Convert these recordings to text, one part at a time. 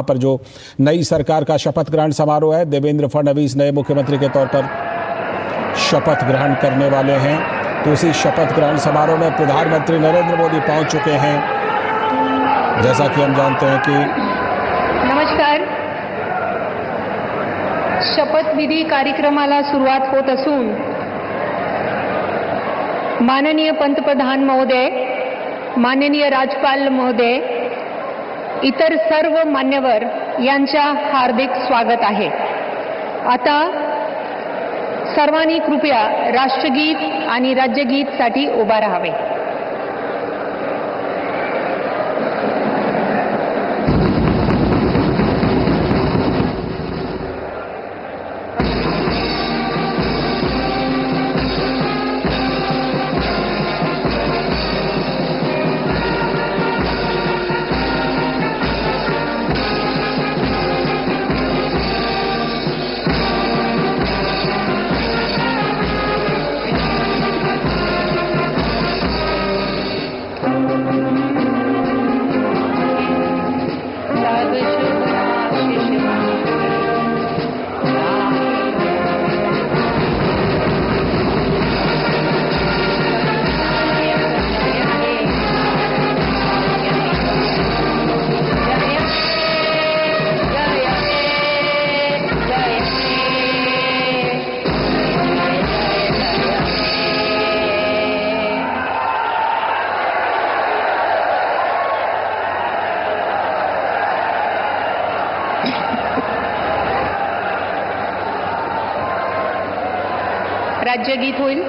यहाँ पर जो नई सरकार का शपथ ग्रहण समारोह है, देवेंद्र फडणवीस नए मुख्यमंत्री के तौर पर शपथ ग्रहण करने वाले हैं। तो उसी शपथ ग्रहण समारोह में प्रधानमंत्री नरेंद्र मोदी पहुंच चुके हैं। जैसा कि हम जानते हैं कि नमस्कार, शपथविधी कार्यक्रमाला सुरुवात होत असून माननीय पंतप्रधान महोदय, माननीय राज्यपाल महोदय, इतर सर्व मान्यवर यांचा हार्दिक स्वागत आहे। आता सर्वांनी कृपया राष्ट्रगीत आणि राज्यगीतसाठी उभा राहावे। राज्यगीत होईल।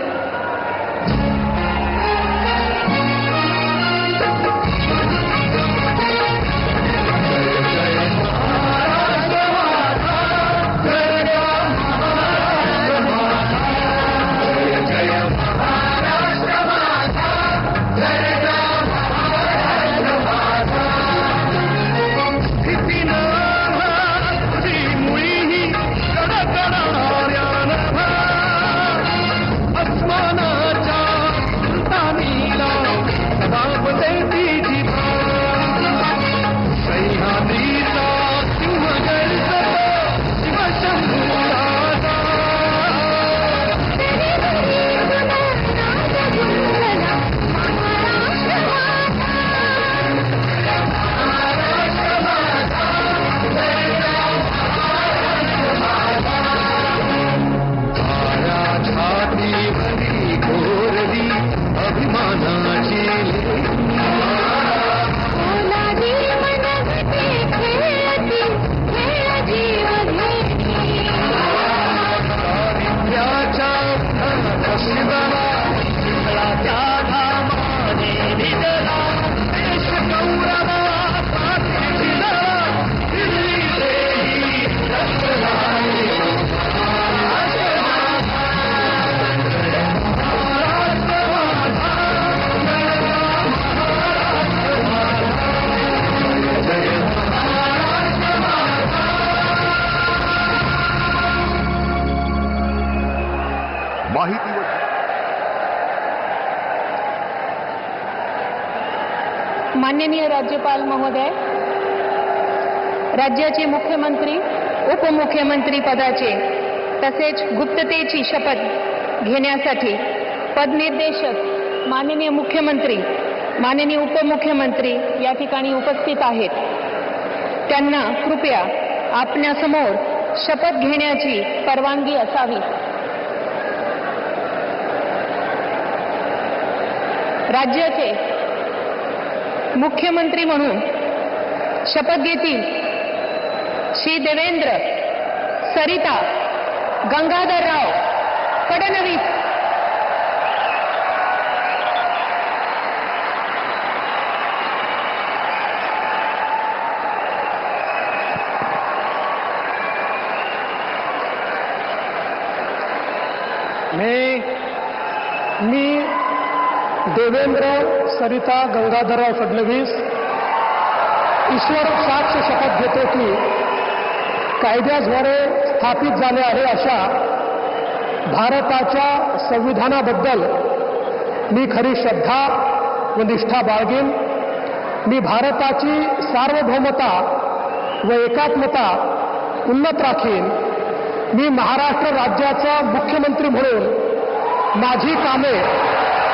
माननीय राज्यपाल महोदय, राज्याचे मुख्यमंत्री, उपमुख्यमंत्री पदाचे तसेच गुप्ततेची शपथ घेण्यासाठी पदनिर्देशक माननीय मुख्यमंत्री, माननीय उपमुख्यमंत्री या ठिकाणी उपस्थित आहेत। त्यांना कृपया आपल्यासमोर शपथ घेण्याची परवानगी असावी। राज्याचे मुख्यमंत्री म्हणून शपथ घेतील श्री देवेंद्र सरिता गंगाधरराव फडणवीस। मी देवेंद्र सरिता गंगाधरराव फडणवीस ईश्वर साक्ष शपथ घेतो की कायद्याद्वारे स्थापित झाले आहे अशा भारताच्या संविधानाबद्दल मी खरी श्रद्धा व निष्ठा बाळगेन। मी भारताची सार्वभौमता व एकात्मता उन्नत राखीन. मी महाराष्ट्र राज्याचा मुख्यमंत्री म्हणून माझी कामे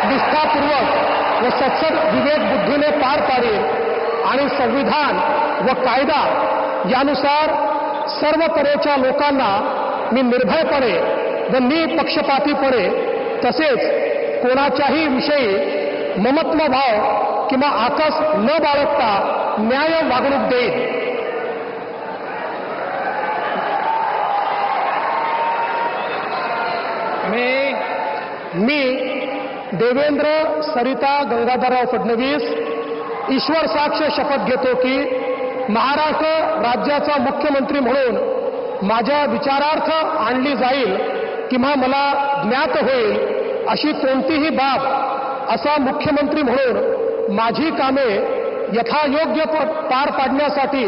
निष्ठापूर्वक व सत्सद विवेक बुद्धीने पार पाडेन आणि संविधान व कायदा यानुसार सर्व तऱ्हेच्या लोकांना मी निर्भयपणे व निपक्षपातीपणे तसेच कोणाच्याही विषयी ममत्व भाव किंवा आकस न बाळगता न्याय वागणूक देईन. मी देवेंद्र सरिता गंगाधरराव फडणवीस ईश्वर साक्ष शपथ घेतो की महाराष्ट्र राज्याचा मुख्यमंत्री म्हणून माझ्या विचारार्थ आणली जाईल किंवा मला ज्ञात होईल अशी कोणतीही बाब असा मुख्यमंत्री म्हणून माझी कामे यथायोग्य पार पाडण्यासाठी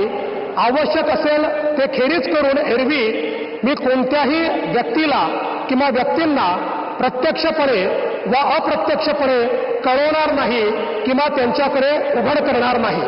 आवश्यक असेल ते खेरीज करून एरवी मी कोणत्याही व्यक्तीला किंवा व्यक्तींना प्रत्यक्षपणे व अप्रत्यक्षपणे कळवणार नाही किंवा त्यांच्याकडे उघड करणार नाही.